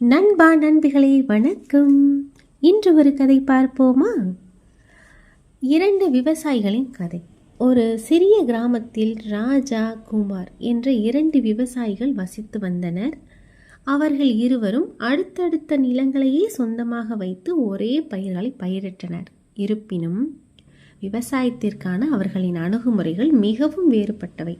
நண்பா நண்பிகளே வணக்கம். இன்று ஒரு கதை பார்ப்போமா? 2 விவசாயிகளின் கதை. ஒரு சிறிய கிராமத்தில் ராஜா, குமார் என்ற 2 விவசாயிகள் வசித்து வந்தனர். அவர்கள் இருவரும் அடுத்தடுத்த நிலங்களையே சொந்தமாக வைத்து ஒரே பயிர்களை பயிரிட்டனர். இருப்பினும் விவசாயத்திற்கான அவர்களின் அணுகுமுறைகள் மிகவும் வேறுபட்டவை.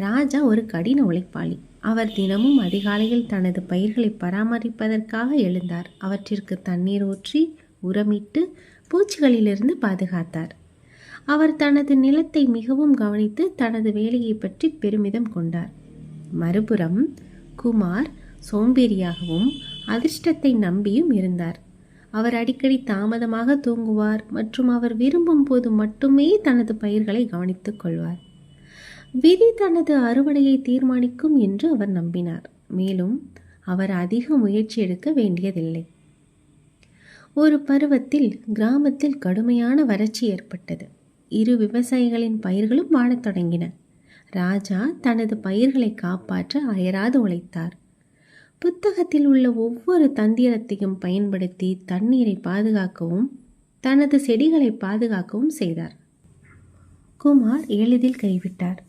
ராஜா ஒரு கடின உழைப்பாளி. அவர் தினமும் அதிகாலையில் தனது பயிர்களை பராமரிப்பதற்காக எழுந்தார். அவற்றிற்கு தண்ணீர் ஊற்றி உரமிட்டு பூச்சிகளிலிருந்து பாதுகாத்தார். அவர் தனது நிலத்தை மிகவும் கவனித்து தனது வேலையை பற்றி பெருமிதம் கொண்டார். மறுபுறம் குமார் சோம்பேறியாகவும் அதிர்ஷ்டத்தை நம்பியும் இருந்தார். அவர் அடிக்கடி தாமதமாக தூங்குவார் மற்றும் அவர் விரும்பும் போது மட்டுமே தனது பயிர்களை கவனித்துக் கொள்வார். விதி தனது அறுவடையை தீர்மானிக்கும் என்று அவர் நம்பினார். மேலும் அவர் அதிக முயற்சி எடுக்க வேண்டியதில்லை. ஒரு பருவத்தில் கிராமத்தில் கடுமையான வறட்சி ஏற்பட்டது. 2 விவசாயிகளின் பயிர்களும் வாடத் தொடங்கின. ராஜா தனது பயிர்களை காப்பாற்ற அயராது உழைத்தார். புத்தகத்தில் உள்ள ஒவ்வொரு தந்திரத்தையும் பயன்படுத்தி தண்ணீரை பாதுகாக்கவும் தனது செடிகளை பாதுகாக்கவும் செய்தார். குமார் எளிதில் கைவிட்டார்.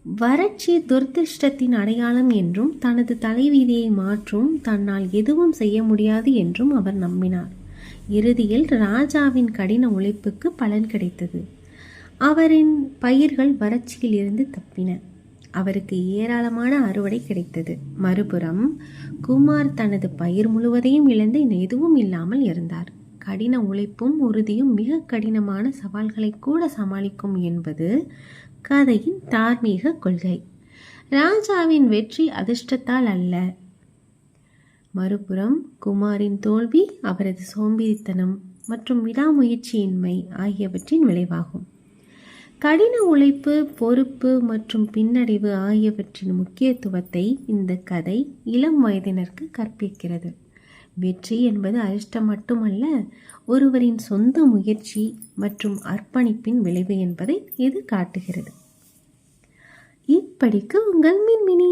வறட்சி துரதிர்ஷ்டத்தின் அடையாளம் என்றும் தனது தலைவிதியை மாற்றும் தன்னால் எதுவும் செய்ய முடியாது என்றும் அவர் நம்பினார். இறுதியில் ராஜாவின் கடின உழைப்புக்கு பலன் கிடைத்தது. அவரின் பயிர்கள் வறட்சியில் இருந்து தப்பின. அவருக்கு ஏராளமான அறுவடை கிடைத்தது. மறுபுறம் குமார் தனது பயிர் முழுவதையும் இழந்து எதுவும் இல்லாமல் இருந்தார். கடின உழைப்பும் உறுதியும் மிக கடினமான சவால்களை கூட சமாளிக்கும் என்பது கதையின் தார்மீக கொள்கை. ராஜாவின் வெற்றி அதிர்ஷ்டத்தால் அல்ல, மறுபுறம் குமாரின் தோல்வி அவரது சோம்பேறித்தனம் மற்றும் விடாமுயற்சியின்மை ஆகியவற்றின் விளைவாகும். கடின உழைப்பு, பொறுப்பு மற்றும் பின்னடைவு ஆகியவற்றின் முக்கியத்துவத்தை இந்த கதை இளம் வயதினருக்கு கற்பிக்கிறது. வெற்றி என்பது அதிர்ஷ்டம் மட்டுமல்ல, ஒருவரின் சொந்த முயற்சி மற்றும் அர்ப்பணிப்பின் விளைவு என்பதை இது காட்டுகிறது. இப்படிக்கு உங்கள் மின்மினி.